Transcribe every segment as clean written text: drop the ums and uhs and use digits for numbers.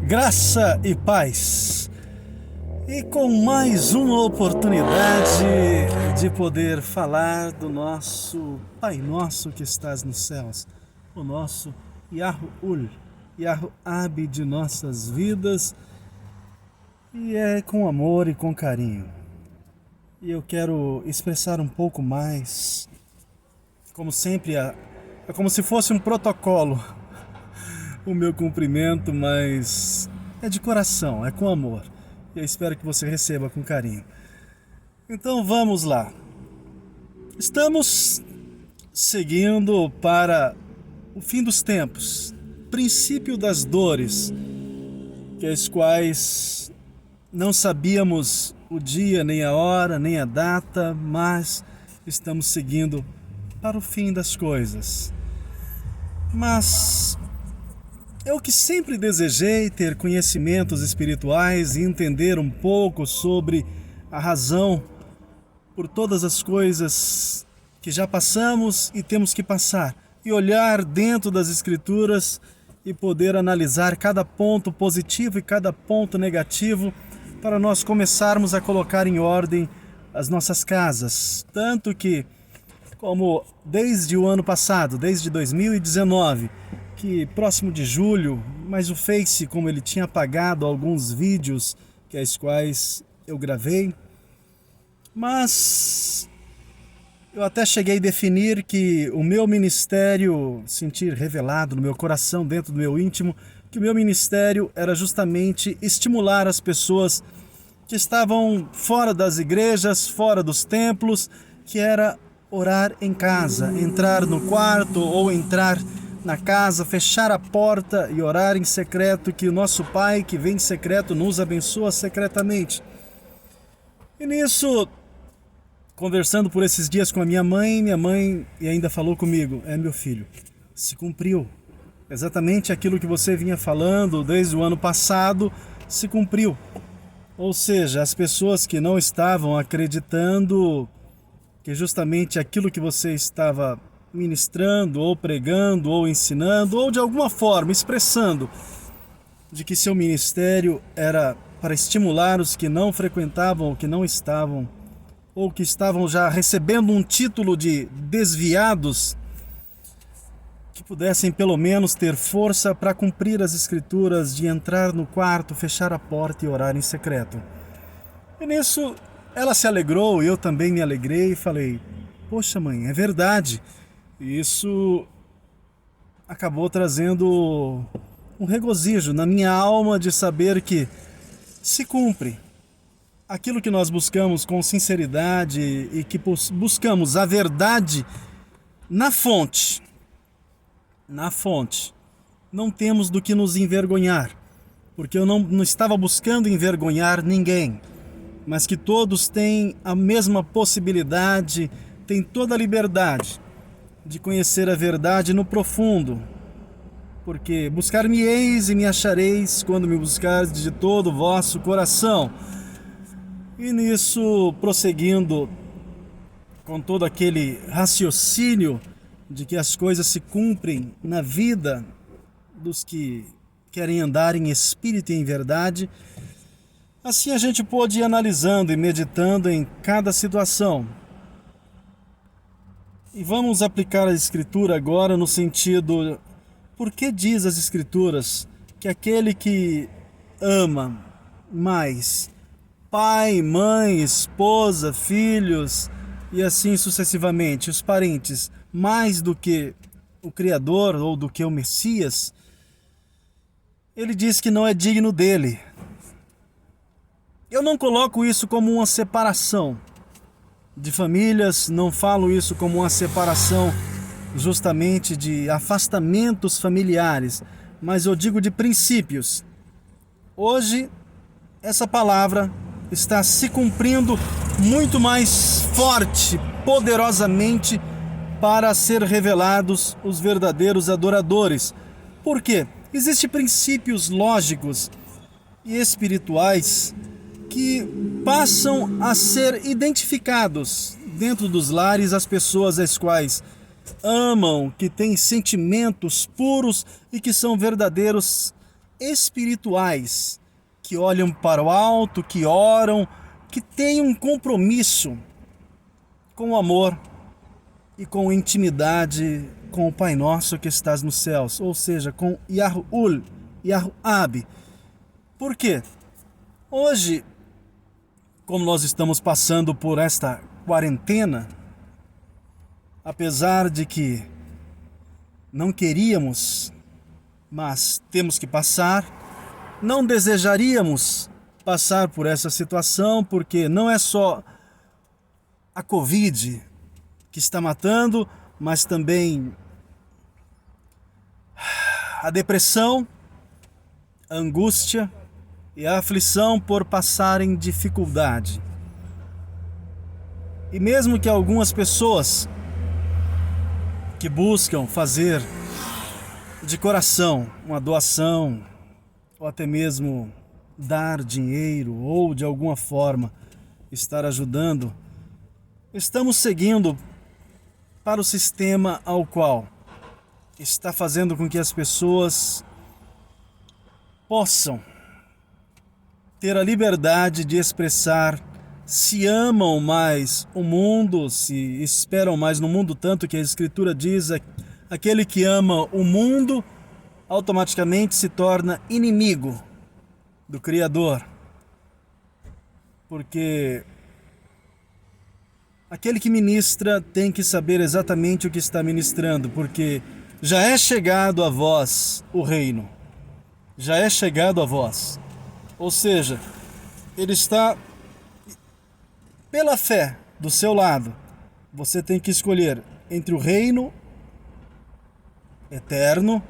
Graça e paz. E com mais uma oportunidade de poder falar do nosso Pai Nosso que estás nos céus, o nosso Yahuwah, Yahuwah de nossas vidas, e é com amor e com carinho. E eu quero expressar um pouco mais, como sempre, é como se fosse um protocolo, o meu cumprimento, mas é de coração, é com amor. E eu espero que você receba com carinho. Então vamos lá. Estamos seguindo para o fim dos tempos, princípio das dores, que as quais não sabíamos o dia, nem a hora, nem a data, mas estamos seguindo para o fim das coisas. Mas eu que sempre desejei ter conhecimentos espirituais e entender um pouco sobre a razão por todas as coisas que já passamos e temos que passar, e olhar dentro das Escrituras e poder analisar cada ponto positivo e cada ponto negativo para nós começarmos a colocar em ordem as nossas casas. Tanto que, como desde o ano passado, desde 2019, que próximo de julho, mas o Face, como ele tinha apagado alguns vídeos que as quais eu gravei, mas eu até cheguei a definir que o meu ministério, sentir revelado no meu coração, dentro do meu íntimo, que o meu ministério era justamente estimular as pessoas que estavam fora das igrejas, fora dos templos, que era orar em casa, entrar no quarto ou entrar na casa, fechar a porta e orar em secreto, que o nosso Pai que vem em secreto nos abençoa secretamente. E nisso, conversando por esses dias com a minha mãe e ainda falou comigo: meu filho, se cumpriu. Exatamente aquilo que você vinha falando desde o ano passado se cumpriu. Ou seja, as pessoas que não estavam acreditando que justamente aquilo que você estava ministrando, ou pregando, ou ensinando, ou de alguma forma expressando de que seu ministério era para estimular os que não frequentavam, ou que não estavam, ou que estavam já recebendo um título de desviados, que pudessem pelo menos ter força para cumprir as Escrituras de entrar no quarto, fechar a porta e orar em secreto. E nisso ela se alegrou, eu também me alegrei e falei: poxa mãe, é verdade. E isso acabou trazendo um regozijo na minha alma de saber que se cumpre aquilo que nós buscamos com sinceridade e que buscamos a verdade na fonte. Na fonte. Não temos do que nos envergonhar, porque eu não estava buscando envergonhar ninguém, mas que todos têm a mesma possibilidade, têm toda a liberdade de conhecer a verdade no profundo, porque buscar-me-eis e me achareis quando me buscardes de todo o vosso coração. E nisso, prosseguindo com todo aquele raciocínio de que as coisas se cumprem na vida dos que querem andar em espírito e em verdade, assim a gente pôde ir analisando e meditando em cada situação. E vamos aplicar a Escritura agora no sentido: por que diz as Escrituras que aquele que ama mais pai, mãe, esposa, filhos e assim sucessivamente, os parentes, mais do que o Criador ou do que o Messias, ele diz que não é digno dele? Eu não coloco isso como uma separação de famílias, não falo isso como uma separação justamente de afastamentos familiares, mas eu digo de princípios. Hoje, essa palavra está se cumprindo muito mais forte, poderosamente, para ser revelados os verdadeiros adoradores. Por quê? Existem princípios lógicos e espirituais que passam a ser identificados dentro dos lares, as pessoas as quais amam, que têm sentimentos puros e que são verdadeiros espirituais, que olham para o alto, que oram, que têm um compromisso com o amor e com intimidade com o Pai Nosso que estás nos céus, ou seja, com Yahuwah, Yahuwah. Por quê? Hoje, como nós estamos passando por esta quarentena, apesar de que não queríamos, mas temos que passar, não desejaríamos passar por essa situação, porque não é só a Covid que está matando, mas também a depressão, a angústia e a aflição por passarem dificuldade. E mesmo que algumas pessoas que buscam fazer de coração uma doação, ou até mesmo dar dinheiro, ou de alguma forma estar ajudando, estamos seguindo para o sistema ao qual está fazendo com que as pessoas possam ter a liberdade de expressar se amam mais o mundo, se esperam mais no mundo, tanto que a Escritura diz: aquele que ama o mundo automaticamente se torna inimigo do Criador. Porque aquele que ministra tem que saber exatamente o que está ministrando, porque já é chegado a vós o reino. Já é chegado a vós. Ou seja, ele está pela fé do seu lado. Você tem que escolher entre o reino eterno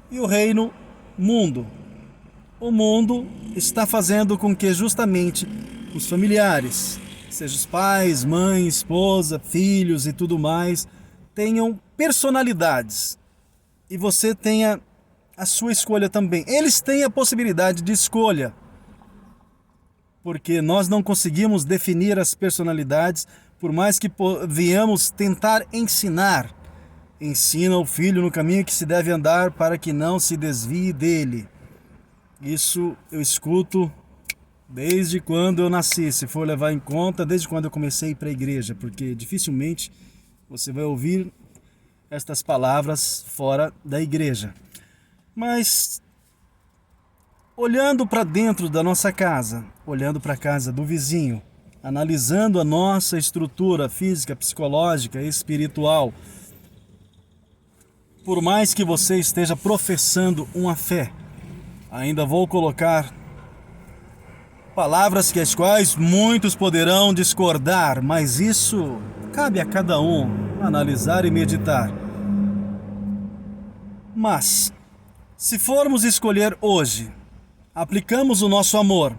e o reino mundo. O mundo está fazendo com que justamente os familiares, seja os pais, mãe, esposa, filhos e tudo mais, tenham personalidades. E você tenha a sua escolha também. Eles têm a possibilidade de escolha, porque nós não conseguimos definir as personalidades, por mais que venhamos tentar ensinar. Ensina o filho no caminho que se deve andar para que não se desvie dele. Isso eu escuto desde quando eu nasci, se for levar em conta, desde quando eu comecei a ir para a igreja, porque dificilmente você vai ouvir estas palavras fora da igreja. Mas olhando para dentro da nossa casa, olhando para a casa do vizinho, analisando a nossa estrutura física, psicológica e espiritual, por mais que você esteja professando uma fé, ainda vou colocar palavras que as quais muitos poderão discordar, mas isso cabe a cada um analisar e meditar. Mas, se formos escolher hoje, aplicamos o nosso amor,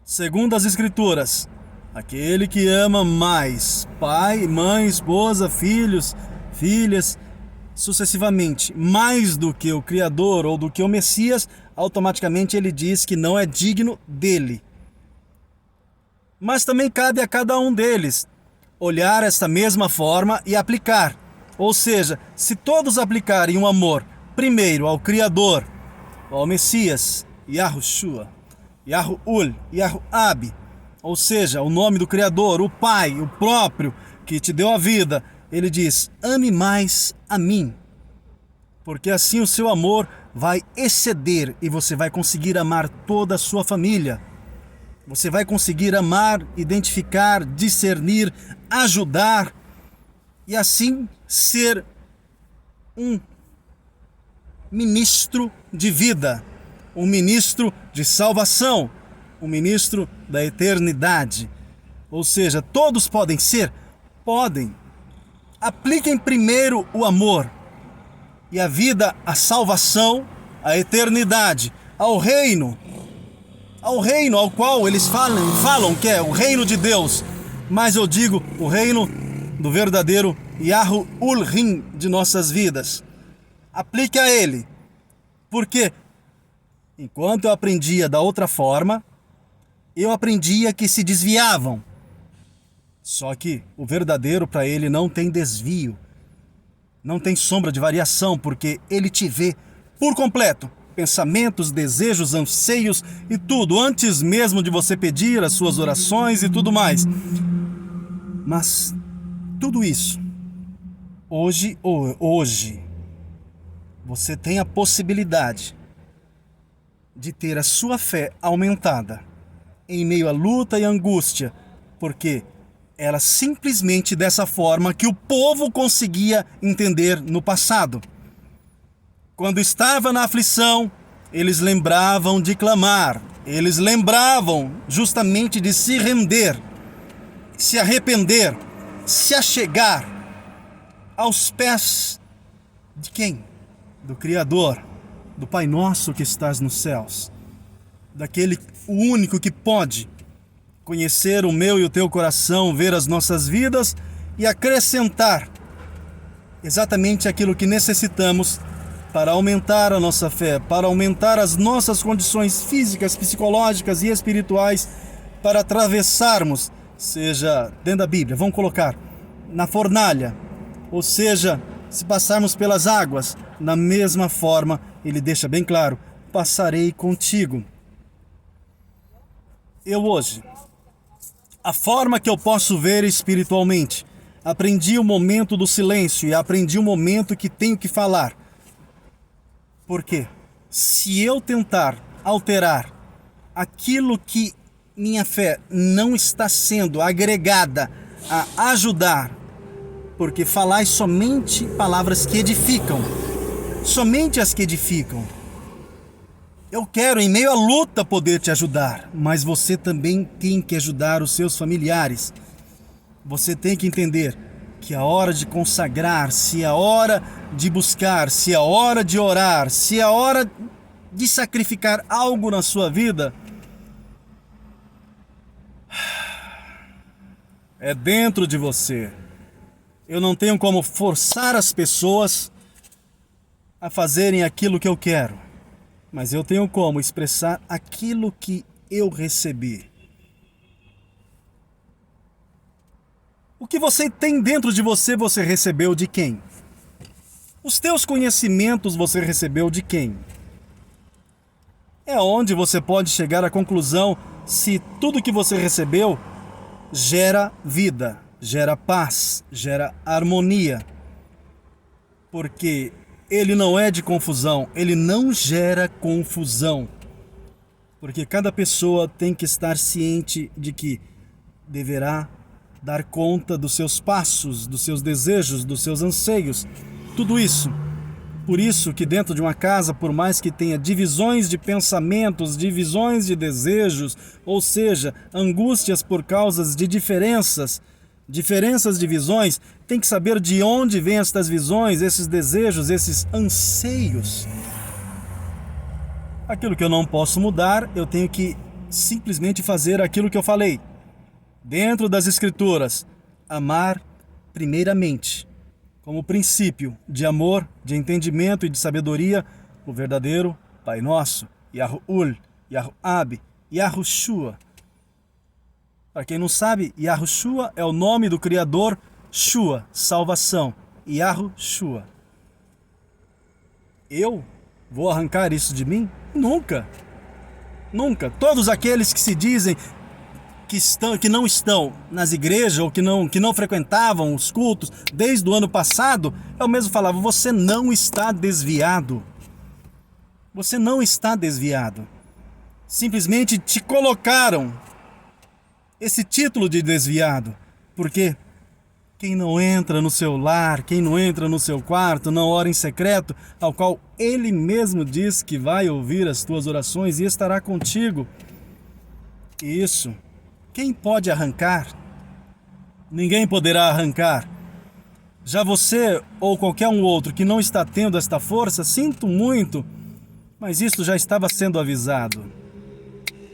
segundo as Escrituras, aquele que ama mais pai, mãe, esposa, filhos, filhas, sucessivamente, mais do que o Criador ou do que o Messias, automaticamente ele diz que não é digno dele. Mas também cabe a cada um deles olhar esta mesma forma e aplicar. Ou seja, se todos aplicarem o amor primeiro ao Criador, ao Messias, Yahushua, Yahuwah, Yahuwah, ou seja, o nome do Criador, o Pai, o próprio que te deu a vida, ele diz: ame mais a mim, porque assim o seu amor vai exceder e você vai conseguir amar toda a sua família. Você vai conseguir amar, identificar, discernir, ajudar e assim ser um ministro de vida, um ministro de salvação, um ministro da eternidade. Ou seja, todos podem ser? Podem. Apliquem primeiro o amor e a vida, a salvação, a eternidade, ao reino ao qual eles falam que é o reino de Deus, mas eu digo o reino do verdadeiro Yahuwah de nossas vidas. Aplique a ele, porque enquanto eu aprendia da outra forma, eu aprendia que se desviavam. Só que o verdadeiro para ele não tem desvio, não tem sombra de variação, porque ele te vê por completo. pensamentos, desejos, anseios e tudo, antes mesmo de você pedir as suas orações e tudo mais. Mas tudo isso, hoje, você tem a possibilidade de ter a sua fé aumentada em meio à luta e angústia, porque era simplesmente dessa forma que o povo conseguia entender no passado. Quando estava na aflição, eles lembravam de clamar, eles lembravam justamente de se render, se arrepender, se achegar aos pés de quem? Do Criador, do Pai Nosso que estás nos céus, daquele o único que pode conhecer o meu e o teu coração, ver as nossas vidas e acrescentar exatamente aquilo que necessitamos para aumentar a nossa fé, para aumentar as nossas condições físicas, psicológicas e espirituais, para atravessarmos, seja dentro da Bíblia, vamos colocar na fornalha, ou seja, se passarmos pelas águas, na mesma forma, ele deixa bem claro, passarei contigo. Eu hoje, a forma que eu posso ver espiritualmente, aprendi o momento do silêncio e aprendi o momento que tenho que falar. Porque se eu tentar alterar aquilo que minha fé não está sendo agregada a ajudar, porque falai somente palavras que edificam, somente as que edificam. Eu quero, em meio à luta, poder te ajudar, mas você também tem que ajudar os seus familiares. Você tem que entender que a hora de consagrar, se é a hora de buscar, se é a hora de orar, se é a hora de sacrificar algo na sua vida, é dentro de você. Eu não tenho como forçar as pessoas a fazerem aquilo que eu quero, mas eu tenho como expressar aquilo que eu recebi. O que você tem dentro de você, você recebeu de quem? Os teus conhecimentos você recebeu de quem? É onde você pode chegar à conclusão se tudo que você recebeu gera vida, gera paz, gera harmonia. Porque ele não é de confusão, ele não gera confusão. Porque cada pessoa tem que estar ciente de que deverá dar conta dos seus passos, dos seus desejos, dos seus anseios, tudo isso. Por isso que dentro de uma casa, por mais que tenha divisões de pensamentos, divisões de desejos, ou seja, angústias por causa de diferenças de visões, tem que saber de onde vêm estas visões, esses desejos, esses anseios. Aquilo que eu não posso mudar, eu tenho que simplesmente fazer aquilo que eu falei. Dentro das Escrituras, amar primeiramente, como princípio de amor, de entendimento e de sabedoria, o verdadeiro Pai Nosso, Yahuul, Yahuab, Yahushua. Para quem não sabe, Yahushua é o nome do Criador, Shua, salvação, Yahushua. Eu vou arrancar isso de mim? Nunca. Nunca. Todos aqueles que se dizem que não estão nas igrejas ou que não frequentavam os cultos desde o ano passado, eu mesmo falava, você não está desviado. Você não está desviado. Simplesmente te colocaram esse título de desviado. Porque quem não entra no seu lar, quem não entra no seu quarto, não ora em secreto, ao qual ele mesmo diz que vai ouvir as tuas orações e estará contigo. Isso. Quem pode arrancar? Ninguém poderá arrancar. Já você ou qualquer um outro que não está tendo esta força, sinto muito, mas isso já estava sendo avisado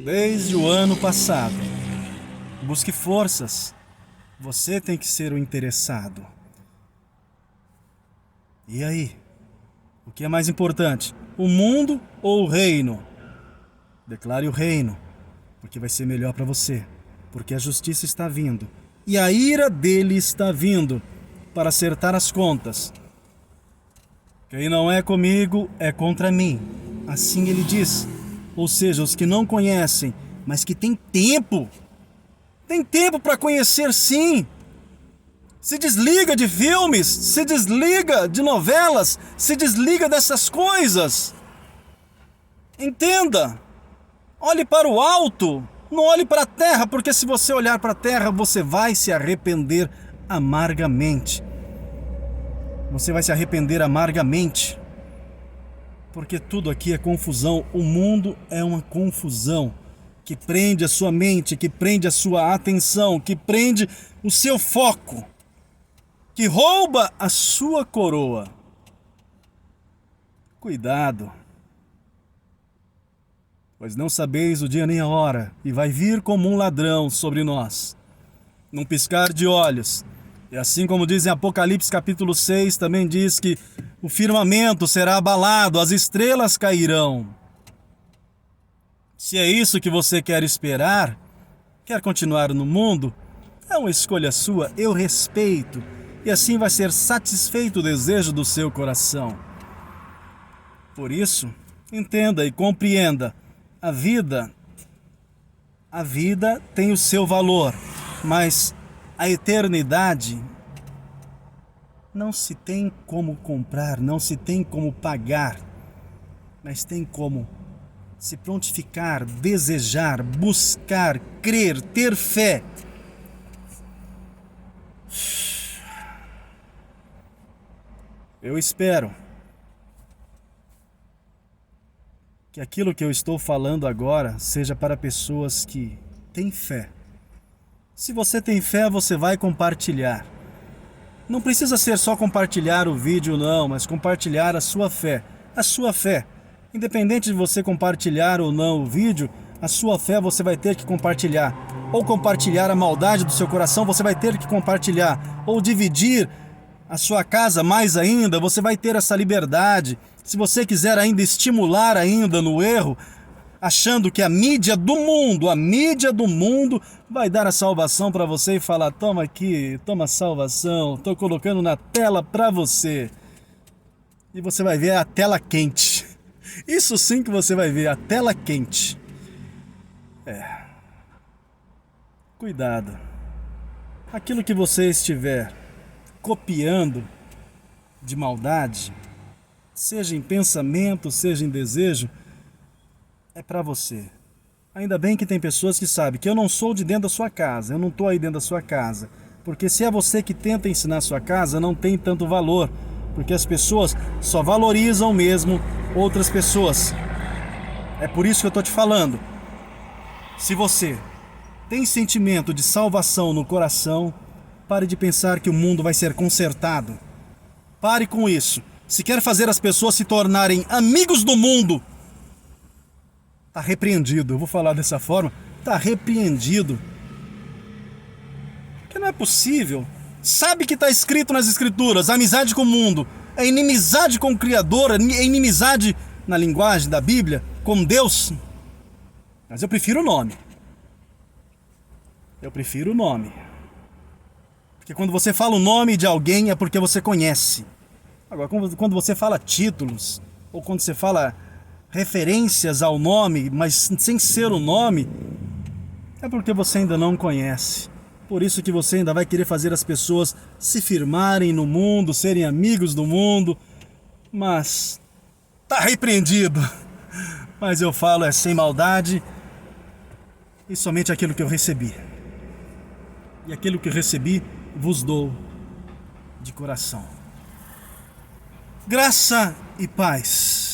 desde o ano passado. Busque forças. Você tem que ser o interessado. E aí? O que é mais importante? O mundo ou o reino? Declare o reino, porque vai ser melhor para você. Porque a justiça está vindo, e a ira dele está vindo, para acertar as contas. Quem não é comigo é contra mim. Assim ele diz. Ou seja, os que não conhecem, mas que têm tempo. Tem tempo para conhecer, sim. Se desliga de filmes, se desliga de novelas, se desliga dessas coisas. Entenda. Olhe para o alto, não olhe para a terra, porque se você olhar para a terra, você vai se arrepender amargamente. Você vai se arrepender amargamente. Porque tudo aqui é confusão. O mundo é uma confusão que prende a sua mente, que prende a sua atenção, que prende o seu foco, que rouba a sua coroa. Cuidado, pois não sabeis o dia nem a hora, e vai vir como um ladrão sobre nós, num piscar de olhos. E assim como diz em Apocalipse capítulo 6, também diz que o firmamento será abalado, as estrelas cairão. Se é isso que você quer esperar, quer continuar no mundo, é uma escolha sua, eu respeito. E assim vai ser satisfeito o desejo do seu coração. Por isso, entenda e compreenda, a vida tem o seu valor, mas a eternidade não se tem como comprar, não se tem como pagar, mas tem como se prontificar, desejar, buscar, crer, ter fé. Eu espero que aquilo que eu estou falando agora seja para pessoas que têm fé. Se você tem fé, você vai compartilhar. Não precisa ser só compartilhar o vídeo, não, mas compartilhar a sua fé. A sua fé. Independente de você compartilhar ou não o vídeo, a sua fé você vai ter que compartilhar. Ou compartilhar a maldade do seu coração, você vai ter que compartilhar. Ou dividir a sua casa mais ainda, você vai ter essa liberdade. Se você quiser ainda estimular ainda no erro, achando que a mídia do mundo vai dar a salvação para você e falar, toma aqui, toma salvação, estou colocando na tela para você. E você vai ver a tela quente. Isso sim que você vai ver, a tela quente. Cuidado. Aquilo que você estiver copiando de maldade, seja em pensamento, seja em desejo, é para você. Ainda bem que tem pessoas que sabem que eu não sou de dentro da sua casa, eu não estou aí dentro da sua casa. Porque se é você que tenta ensinar a sua casa, não tem tanto valor. Porque as pessoas só valorizam mesmo outras pessoas. É por isso que eu estou te falando. Se você tem sentimento de salvação no coração, pare de pensar que o mundo vai ser consertado. Pare com isso. Se quer fazer as pessoas se tornarem amigos do mundo, está repreendido. Eu vou falar dessa forma. Está repreendido. Porque não é possível. Sabe que está escrito nas escrituras, amizade com o mundo é inimizade com o Criador, é inimizade na linguagem da Bíblia com Deus. Mas eu prefiro o nome. Eu prefiro o nome. Porque quando você fala o nome de alguém é porque você conhece. Agora, quando você fala títulos, ou quando você fala referências ao nome, mas sem ser o nome, é porque você ainda não conhece. Por isso que você ainda vai querer fazer as pessoas se firmarem no mundo, serem amigos do mundo. Mas tá repreendido. Mas eu falo é sem maldade e somente aquilo que eu recebi. E aquilo que eu recebi vos dou de coração. Graça e paz.